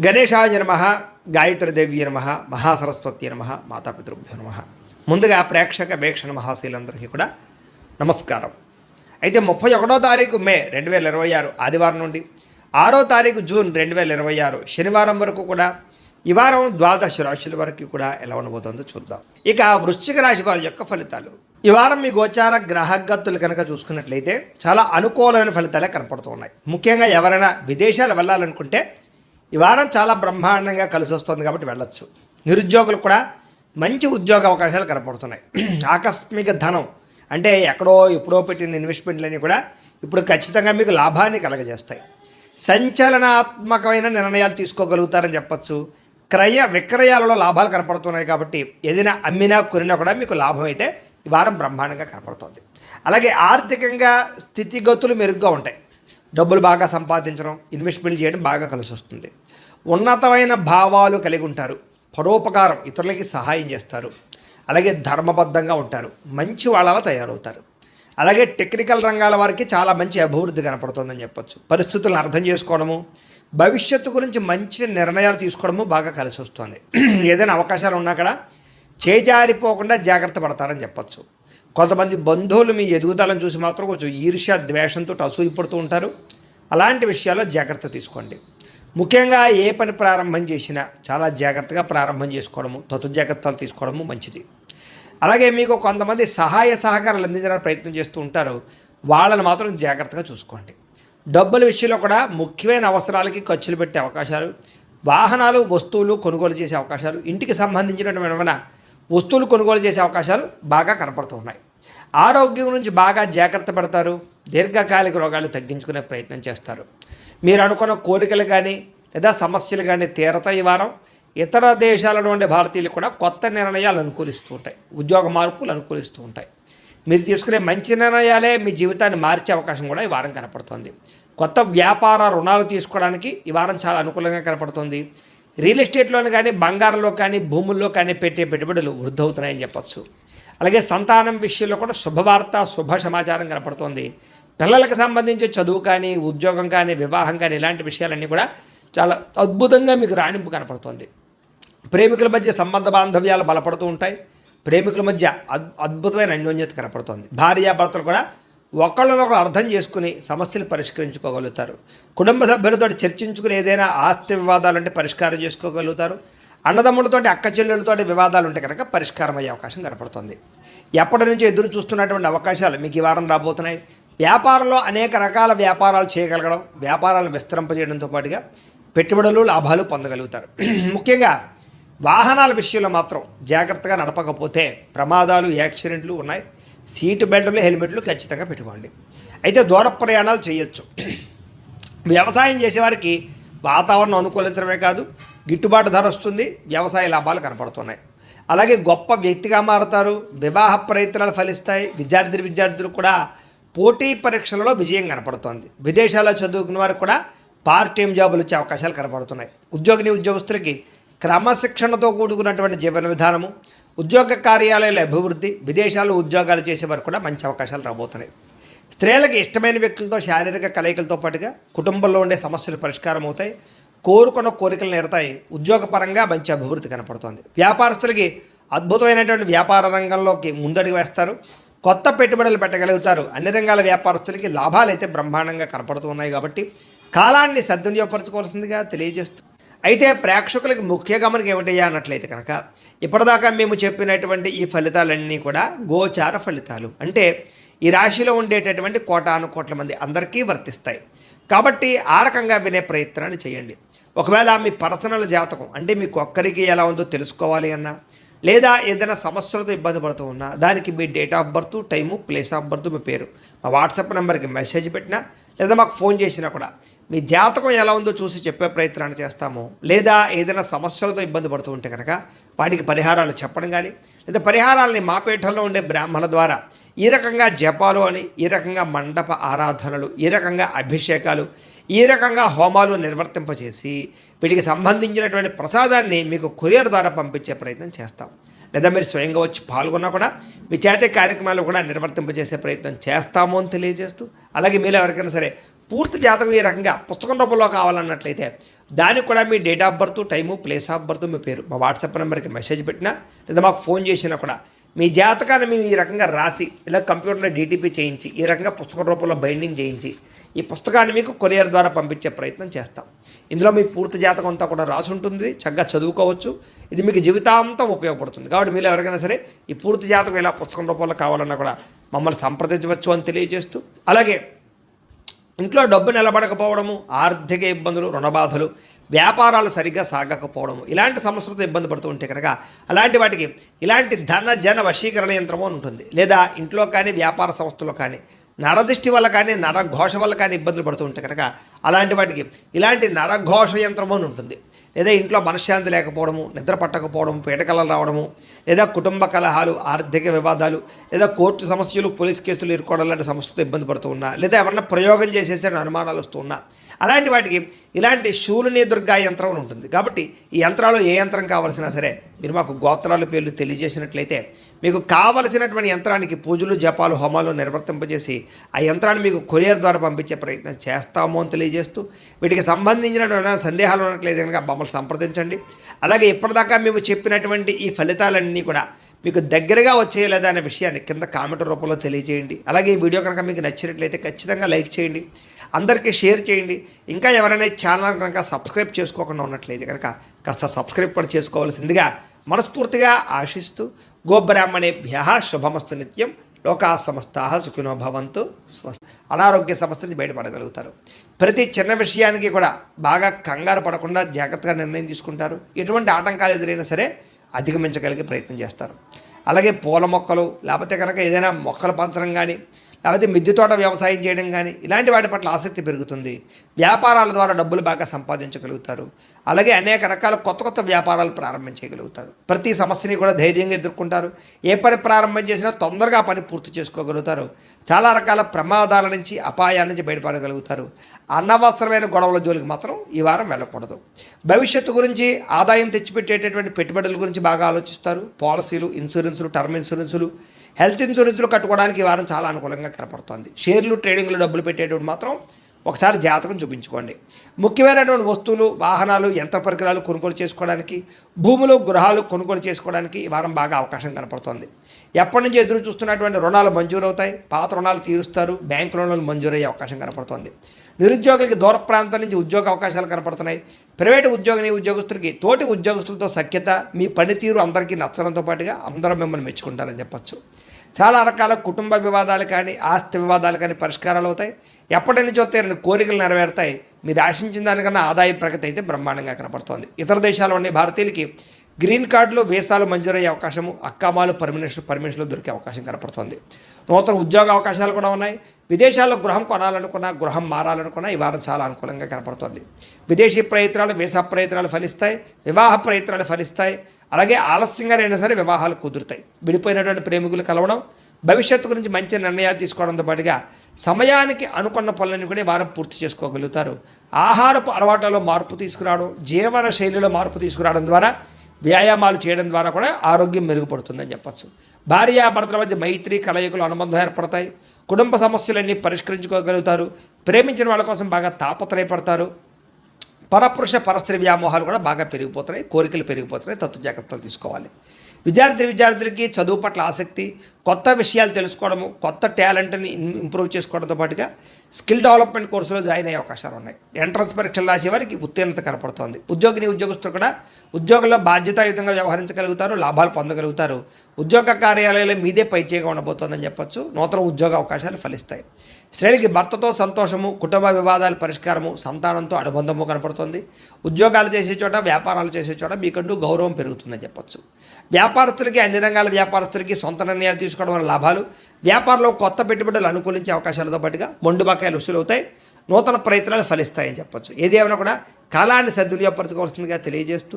గణేశాయ నమః, గాయత్రీదేవి నమః, మహాసరస్వతి నమః, మాతాపితృభ్యో నమః. ముందుగా ప్రేక్షక వీక్షణ మహాశీలందరికీ కూడా నమస్కారం. అయితే 31వ తారీఖు మే 2026 ఆదివారం నుండి 6వ తారీఖు జూన్ 2026 శనివారం వరకు కూడా ఈ వారం ద్వాదశ రాశుల వరకు కూడా ఎలా ఉండబోతుందో చూద్దాం. ఇక వృశ్చిక రాశి వారి యొక్క ఫలితాలు. ఈ వారం మీ గోచార గ్రహగతులు కనుక చూసుకున్నట్లయితే చాలా అనుకూలమైన ఫలితాలే కనపడుతూ ఉన్నాయి. ముఖ్యంగా ఎవరైనా విదేశాలు వెళ్ళాలనుకుంటే ఈ వారం చాలా బ్రహ్మాండంగా కలిసి వస్తుంది కాబట్టి వెళ్ళొచ్చు. నిరుద్యోగులు కూడా మంచి ఉద్యోగ అవకాశాలు కనపడుతున్నాయి. ఆకస్మిక ధనం అంటే ఎక్కడో ఎప్పుడో పెట్టిన ఇన్వెస్ట్మెంట్లన్నీ కూడా ఇప్పుడు ఖచ్చితంగా మీకు లాభాన్ని కలగజేస్తాయి. సంచలనాత్మకమైన నిర్ణయాలు తీసుకోగలుగుతారని చెప్పచ్చు. క్రయ విక్రయాలలో లాభాలు కనపడుతున్నాయి కాబట్టి ఏదైనా అమ్మినా కొనినా కూడా మీకు లాభం అయితే ఈ వారం బ్రహ్మాండంగా కనపడుతుంది. అలాగే ఆర్థికంగా స్థితిగతులు మెరుగ్గా ఉంటాయి. డబ్బులు బాగా సంపాదించడం, ఇన్వెస్ట్మెంట్ చేయడం బాగా కలిసి వస్తుంది. ఉన్నతమైన భావాలు కలిగి ఉంటారు. పరోపకారం, ఇతరులకి సహాయం చేస్తారు. అలాగే ధర్మబద్ధంగా ఉంటారు. మంచి వాళ్ళలా తయారవుతారు. అలాగే టెక్నికల్ రంగాల వారికి చాలా మంచి అభివృద్ధి కనపడుతుందని చెప్పొచ్చు. పరిస్థితులను అర్థం చేసుకోవడము, భవిష్యత్తు గురించి మంచి నిర్ణయాలు తీసుకోవడము బాగా కలిసి వస్తుంది. ఏదైనా అవకాశాలు ఉన్నా కూడా చేజారిపోకుండా జాగ్రత్త పడతారని చెప్పొచ్చు. కొంతమంది బంధువులు మీ ఎదుగుదలను చూసి మాత్రం కొంచెం ఈర్ష్య ద్వేషంతో అసూయపడుతూ ఉంటారు. అలాంటి విషయాల్లో జాగ్రత్త తీసుకోండి. ముఖ్యంగా ఏ పని ప్రారంభం చేసినా చాలా జాగ్రత్తగా ప్రారంభం చేసుకోవడము, జాగ్రత్తలు తీసుకోవడము మంచిది. అలాగే మీకు కొంతమంది సహాయ సహకారాలు అందించడానికి ప్రయత్నం చేస్తూ ఉంటారు. వాళ్ళని మాత్రం జాగ్రత్తగా చూసుకోండి. డబ్బుల విషయంలో కూడా ముఖ్యమైన అవసరాలకి ఖర్చులు పెట్టే అవకాశాలు, వాహనాలు వస్తువులు కొనుగోలు చేసే అవకాశాలు, ఇంటికి సంబంధించినటువంటి ఏమైనా వస్తువులు కొనుగోలు చేసే అవకాశాలు బాగా కనపడుతూ ఉన్నాయి. ఆరోగ్యం గురించి బాగా జాగ్రత్త పడతారు. దీర్ఘకాలిక రోగాలు తగ్గించుకునే ప్రయత్నం చేస్తారు. మీరు అనుకున్న కోరికలు కానీ లేదా సమస్యలు కానీ తీరతాయి. ఈ వారం ఇతర దేశాలలో ఉండే భారతీయులు కూడా కొత్త నిర్ణయాలు అనుకూలిస్తూ ఉంటాయి. ఉద్యోగ మార్పులు అనుకూలిస్తూ ఉంటాయి. మీరు తీసుకునే మంచి నిర్ణయాలే మీ జీవితాన్ని మార్చే అవకాశం కూడా ఈ వారం కనపడుతుంది. కొత్త వ్యాపార రుణాలు తీసుకోవడానికి ఈ వారం చాలా అనుకూలంగా కనపడుతుంది. రియల్ ఎస్టేట్లోని కానీ బంగారంలో కానీ భూముల్లో కానీ పెట్టే పెట్టుబడులు వృద్ధి అవుతున్నాయని చెప్పచ్చు. అలాగే సంతానం విషయంలో కూడా శుభవార్త, శుభ సమాచారం కనపడుతోంది. పిల్లలకు సంబంధించి చదువు కానీ, ఉద్యోగం కానీ, వివాహం కానీ ఇలాంటి విషయాలన్నీ కూడా చాలా అద్భుతంగా మీకు రాణింపు కనపడుతుంది. ప్రేమికుల మధ్య సంబంధ బాంధవ్యాలు బలపడుతూ ఉంటాయి. ప్రేమికుల మధ్య అద్భుతమైన అన్యోన్యత కనపడుతుంది. భార్యాభర్తలు కూడా ఒకళ్ళనొకరు అర్థం చేసుకుని సమస్యలు పరిష్కరించుకోగలుగుతారు. కుటుంబ సభ్యులతో చర్చించుకుని ఏదైనా ఆస్తి వివాదాలుంటే పరిష్కారం చేసుకోగలుగుతారు. అన్నదమ్ములతోటి, అక్క చెల్లెలతోటి వివాదాలు ఉంటే కనుక పరిష్కారం అయ్యే అవకాశం కనపడుతుంది. ఎప్పటి నుంచో ఎదురు చూస్తున్నటువంటి అవకాశాలు మీకు ఈ వారం రాబోతున్నాయి. వ్యాపారంలో అనేక రకాల వ్యాపారాలు చేయగలగడం, వ్యాపారాలను విస్తరింపజేయడంతో పాటుగా పెట్టుబడులు, లాభాలు పొందగలుగుతారు. ముఖ్యంగా వాహనాల విషయంలో మాత్రం జాగ్రత్తగా నడపకపోతే ప్రమాదాలు, యాక్సిడెంట్లు ఉన్నాయి. సీటు బెల్టులు, హెల్మెట్లు ఖచ్చితంగా పెట్టుకోండి. అయితే దూర ప్రయాణాలు చేయొచ్చు. వ్యవసాయం చేసేవారికి వాతావరణం అనుకూలించడమే కాదు, గిట్టుబాటు ధర వస్తుంది. వ్యవసాయ లాభాలు కనపడుతున్నాయి. అలాగే గొప్ప వ్యక్తిగా మారుతారు. వివాహ ప్రయత్నాలు ఫలిస్తాయి. విద్యార్థులు కూడా పోటీ పరీక్షలలో విజయం కనపడుతోంది. విదేశాల్లో చదువుకున్న వారికి కూడా పార్ట్ టైం జాబులు వచ్చే అవకాశాలు కనపడుతున్నాయి. ఉద్యోగస్తులకి క్రమశిక్షణతో కూడుకున్నటువంటి జీవన విధానము, ఉద్యోగ కార్యాలయాల అభివృద్ధి, విదేశాల్లో ఉద్యోగాలు చేసేవారు కూడా మంచి అవకాశాలు రాబోతున్నాయి. స్త్రీలకు ఇష్టమైన వ్యక్తులతో శారీరక కలయికలతో పాటుగా కుటుంబంలో ఉండే సమస్యలు పరిష్కారం అవుతాయి. కోరుకున్న కోరికలు నెరతాయి. ఉద్యోగపరంగా మంచి అభివృద్ధి కనపడుతోంది. వ్యాపారస్తులకి అద్భుతమైనటువంటి వ్యాపార రంగంలోకి ముందడుగు వేస్తారు. కొత్త పెట్టుబడులు పెట్టగలుగుతారు. అన్ని రంగాల వ్యాపారస్తులకి లాభాలు అయితే బ్రహ్మాండంగా కనపడుతూ ఉన్నాయి కాబట్టి కాలాన్ని సద్వినియోగపరచుకోవాల్సిందిగా తెలియజేస్తూ, అయితే ప్రేక్షకులకి ముఖ్య గమనిక ఏమిటయ్యా అన్నట్లయితే కనుక ఇప్పటిదాకా మేము చెప్పినటువంటి ఈ ఫలితాలన్నీ కూడా గోచార ఫలితాలు. అంటే ఈ రాశిలో ఉండేటటువంటి కోటాను కోట్ల మంది అందరికీ వర్తిస్తాయి. కాబట్టి ఆ రకంగా వినే ప్రయత్నాన్ని చేయండి. ఒకవేళ మీ పర్సనల్ జాతకం అంటే మీకు ఒక్కరికి ఎలా ఉందో తెలుసుకోవాలి అన్నా, లేదా ఏదైనా సమస్యలతో ఇబ్బంది పడుతూ ఉన్నా దానికి మీ date of birth, time, place of birth, మీ పేరు మా వాట్సాప్ నెంబర్కి మెసేజ్ పెట్టినా లేదా మాకు ఫోన్ చేసినా కూడా మీ జాతకం ఎలా ఉందో చూసి చెప్పే ప్రయత్నాన్ని చేస్తాము. లేదా ఏదైనా సమస్యలతో ఇబ్బంది పడుతూ ఉంటే కనుక వాటికి పరిహారాలు చెప్పడం కానీ, లేదా పరిహారాలని మా పీఠంలో ఉండే బ్రాహ్మణుల ద్వారా ఈ రకంగా జపాలు అని, ఈ రకంగా మండప ఆరాధనలు, ఈ రకంగా అభిషేకాలు, ఈ రకంగా హోమాలు నిర్వర్తింపచేసి వీటికి సంబంధించినటువంటి ప్రసాదాన్ని మీకు కొరియర్ ద్వారా పంపించే ప్రయత్నం చేస్తాం. లేదా మీరు స్వయంగా వచ్చి పాల్గొన్నా కూడా మీ చేతే కార్యక్రమాలు కూడా నిర్వర్తింపజేసే ప్రయత్నం చేస్తాము అని తెలియజేస్తూ, అలాగే మీరు ఎవరికైనా సరే పూర్తి జాతకం ఈ రకంగా పుస్తకం రూపంలో కావాలన్నట్లయితే దానికి కూడా మీ date of birth, time, place of birth, మీ పేరు మా వాట్సాప్ నెంబర్కి మెసేజ్ పెట్టినా లేదా మాకు ఫోన్ చేసినా కూడా మీ జాతకాన్ని మేము ఈ రకంగా రాసి ఇలా కంప్యూటర్లో డీటీపీ చేయించి ఈ రకంగా పుస్తకం రూపంలో బైండింగ్ చేయించి ఈ పుస్తకాన్ని మీకు కొరియర్ ద్వారా పంపించే ప్రయత్నం చేస్తాం. ఇందులో మీ పూర్తి జాతకం అంతా కూడా రాసి ఉంటుంది, చక్కగా చదువుకోవచ్చు. ఇది మీకు జీవితాంతం ఉపయోగపడుతుంది. కాబట్టి మీరు ఎవరికైనా సరే ఈ పూర్తి జాతకం ఇలా పుస్తకం రూపంలో కావాలన్నా కూడా మమ్మల్ని సంప్రదించవచ్చు అని తెలియజేస్తూ, అలాగే ఇంట్లో డబ్బు నిలబడకపోవడము, ఆర్థిక ఇబ్బందులు, రుణబాధలు, వ్యాపారాలు సరిగ్గా సాగకపోవడము, ఇలాంటి సమస్యలతో ఇబ్బంది పడుతూ ఉంటే కనుక అలాంటి వాటికి ఇలాంటి ధన జన వశీకరణ యంత్రము అని ఉంటుంది. లేదా ఇంట్లో కానీ వ్యాపార సంస్థలో కానీ నరదృష్టి వల్ల కానీ నరఘోష వల్ల కానీ ఇబ్బందులు పడుతూ ఉంటే కనుక అలాంటి వాటికి ఇలాంటి నరఘోష యంత్రము అని ఉంటుంది. లేదా ఇంట్లో మనశ్శాంతి లేకపోవడము, నిద్ర పట్టకపోవడం, పీడకలలు రావడము, లేదా కుటుంబ కలహాలు, ఆర్థిక వివాదాలు, లేదా కోర్టు సమస్యలు, పోలీస్ కేసులు ఇరుకోవడం లాంటి సమస్యలతో ఇబ్బంది పడుతూ ఉన్నా, లేదా ఎవరన్నా ప్రయోగం చేసేసే అనుమానాలు వస్తూ ఉన్నా అలాంటి వాటికి ఇలాంటి శూలిని దుర్గా యంత్రం అని ఉంటుంది. కాబట్టి ఈ యంత్రాలు ఏ యంత్రం కావాల్సినా సరే మీరు మాకు గోత్రాల పేర్లు తెలియజేసినట్లయితే మీకు కావలసినటువంటి యంత్రానికి పూజలు, జపాలు, హోమాలు నిర్వర్తింపజేసి ఆ యంత్రాన్ని మీకు కొరియర్ ద్వారా పంపించే ప్రయత్నం చేస్తాము అని తెలియజేస్తూ, వీటికి సంబంధించినటువంటి సందేహాలు ఉన్నట్లయితే కనుక మమ్మల్ని సంప్రదించండి. అలాగే ఇప్పటిదాకా మేము చెప్పినటువంటి ఈ ఫలితాలన్నీ కూడా మీకు దగ్గరగా వచ్చేయలేదా అనే విషయాన్ని కింద కామెంట్ రూపంలో తెలియజేయండి. అలాగే ఈ వీడియో కనుక మీకు నచ్చినట్లయితే ఖచ్చితంగా లైక్ చేయండి, అందరికీ షేర్ చేయండి. ఇంకా ఎవరైనా ఛానల్ కనుక సబ్స్క్రైబ్ చేసుకోకుండా ఉన్నట్లయితే కనుక కాస్త సబ్స్క్రైబ్ కూడా చేసుకోవాల్సిందిగా మనస్ఫూర్తిగా ఆశిస్తూ, గోబ్రాహ్మణేభ్యః శుభమస్తు నిత్యం, లోకా సమస్తాః సుఖినో భవంతు, స్వస్తి. అనారోగ్య సమస్య నుంచి బయటపడగలుగుతారు. ప్రతి చిన్న విషయానికి కూడా బాగా కంగారు పడకుండా జాగ్రత్తగా నిర్ణయం తీసుకుంటారు. ఎటువంటి ఆటంకాలు ఎదురైనా సరే అధిగమించగలిగే ప్రయత్నం చేస్తారు. అలాగే పూల మొక్కలు, లేకపోతే కనుక ఏదైనా మొక్కలు పెంచడం కానీ, లేకపోతే మిద్దె తోట వ్యవసాయం చేయడం కానీ ఇలాంటి వాటి పట్ల ఆసక్తి పెరుగుతుంది. వ్యాపారాల ద్వారా డబ్బులు బాగా సంపాదించగలుగుతారు. అలాగే అనేక రకాల కొత్త కొత్త వ్యాపారాలు ప్రారంభించగలుగుతారు. ప్రతి సమస్యని కూడా ధైర్యంగా ఎదుర్కొంటారు. ఏ పని ప్రారంభం చేసినా తొందరగా పని పూర్తి చేసుకోగలుగుతారు. చాలా రకాల ప్రమాదాల నుంచి, అపాయాల నుంచి బయటపడగలుగుతారు. అనవసరమైన గొడవల జోలికి మాత్రం ఈ వారం వెళ్ళకూడదు. భవిష్యత్తు గురించి, ఆదాయం తెచ్చిపెట్టేటటువంటి పెట్టుబడుల గురించి బాగా ఆలోచిస్తారు. పాలసీలు, ఇన్సూరెన్సులు, టర్మ్ ఇన్సూరెన్సులు, హెల్త్ ఇన్సూరెన్సులు కట్టుకోవడానికి ఈ వారం చాలా అనుకూలంగా కనపడుతుంది. షేర్లు, ట్రేడింగ్లు డబ్బులు పెట్టేటప్పుడు మాత్రం ఒకసారి జాతకం చూపించుకోండి. ముఖ్యమైనటువంటి వస్తువులు, వాహనాలు, యంత్ర పరికరాలు కొనుగోలు చేసుకోవడానికి, భూములు, గృహాలు కొనుగోలు చేసుకోవడానికి ఈ వారం బాగా అవకాశం కనపడుతోంది. ఎప్పటి నుంచి ఎదురు చూస్తున్నటువంటి రుణాలు మంజూరవుతాయి. పాత రుణాలు తీరుస్తారు. బ్యాంకు రుణాలు మంజూరయ్యే అవకాశం కనపడుతోంది. నిరుద్యోగులకి దూర ప్రాంతం నుంచి ఉద్యోగ అవకాశాలు కనపడుతున్నాయి. ప్రైవేటు ఉద్యోగస్తులకి తోటి ఉద్యోగస్తులతో సఖ్యత, మీ పనితీరు అందరికీ నచ్చడంతో పాటుగా అందరూ మిమ్మల్ని మెచ్చుకుంటారని చెప్పచ్చు. చాలా రకాల కుటుంబ వివాదాలు కానీ, ఆస్తి వివాదాలు కానీ పరిష్కారాలు అవుతాయి. ఎప్పటి నుంచో తీరని కోరికలు నెరవేరుతాయి. మీరు ఆశించిన దానికన్నా ఆదాయ ప్రగతి అయితే బ్రహ్మాండంగా కనపడుతోంది. ఇతర దేశాల్లోని భారతీయులకి గ్రీన్ కార్డులు, వీసాలు మంజూరయ్యే అవకాశము, అక్కామాలు, పర్మిషన్లు దొరికే అవకాశం కనపడుతోంది. నూతన ఉద్యోగ అవకాశాలు కూడా ఉన్నాయి. విదేశాల్లో గృహం కొనాలనుకున్నా, గృహం మారాలనుకున్నా ఈ వారం చాలా అనుకూలంగా కనపడుతోంది. విదేశీ ప్రయత్నాలు, వీసా ప్రయత్నాలు ఫలిస్తాయి. వివాహ ప్రయత్నాలు ఫలిస్తాయి. అలాగే ఆలస్యంగానైనా సరే వివాహాలు కుదురుతాయి. విడిపోయినటువంటి ప్రేమికులు కలవడం, భవిష్యత్తు గురించి మంచి నిర్ణయాలు తీసుకోవడంతో పాటుగా సమయానికి అనుకున్న పనులను కూడా వారం పూర్తి చేసుకోగలుగుతారు. ఆహారపు అలవాట్లలో మార్పు తీసుకురావడం, జీవన శైలిలో మార్పు తీసుకురావడం ద్వారా, వ్యాయామాలు చేయడం ద్వారా కూడా ఆరోగ్యం మెరుగుపడుతుందని చెప్పచ్చు. భార్యాభర్తల మధ్య మైత్రి, కలయికలు, అనుబంధం ఏర్పడతాయి. కుటుంబ సమస్యలన్నీ పరిష్కరించుకోగలుగుతారు. ప్రేమించిన వాళ్ళ కోసం బాగా తాపత్రయపడతారు. పరపురుష పరస్త్రీ వ్యామోహాలు కూడా బాగా పెరిగిపోతున్నాయి. కోరికలు పెరిగిపోతున్నాయి. తత్వ జాగ్రత్తలు తీసుకోవాలి. విద్యార్థులకి చదువు పట్ల ఆసక్తి, కొత్త విషయాలు తెలుసుకోవడము, కొత్త టాలెంట్ని ఇంప్రూవ్ చేసుకోవడంతో పాటుగా స్కిల్ డెవలప్మెంట్ కోర్సులో జాయిన్ అయ్యే అవకాశాలు ఉన్నాయి. ఎంట్రన్స్ పరీక్షలు రాసే వారికి ఉత్తీర్ణత కనపడుతోంది. ఉద్యోగస్తులు కూడా ఉద్యోగంలో బాధ్యతాయుతంగా వ్యవహరించగలుగుతారు. లాభాలు పొందగలుగుతారు. ఉద్యోగ కార్యాలయాలు మీదే పైచేగా ఉండబోతోందని చెప్పొచ్చు. నూతన ఉద్యోగ అవకాశాలు ఫలిస్తాయి. స్త్రీలకి భర్తతో సంతోషము, కుటుంబ వివాదాల పరిష్కారము, సంతానంతో అనుబంధము కనపడుతుంది. ఉద్యోగాలు చేసే చోట, వ్యాపారాలు చేసే చోట మీకంటూ గౌరవం పెరుగుతుందని చెప్పొచ్చు. వ్యాపారస్తులకి, అన్ని రంగాల వ్యాపారస్తులకి సొంత నిర్ణయాలు తీసుకోవడం వల్ల లాభాలు, వ్యాపారంలో కొత్త పెట్టుబడులు అనుకూలించే అవకాశాలతో పాటుగా మొండు బకాయిలు వసూలు అవుతాయి. నూతన ప్రయత్నాలు ఫలిస్తాయని చెప్పొచ్చు. ఏదేమైనా కూడా కాలాన్ని సద్వినియోగపరచుకోవాల్సిందిగా తెలియజేస్తూ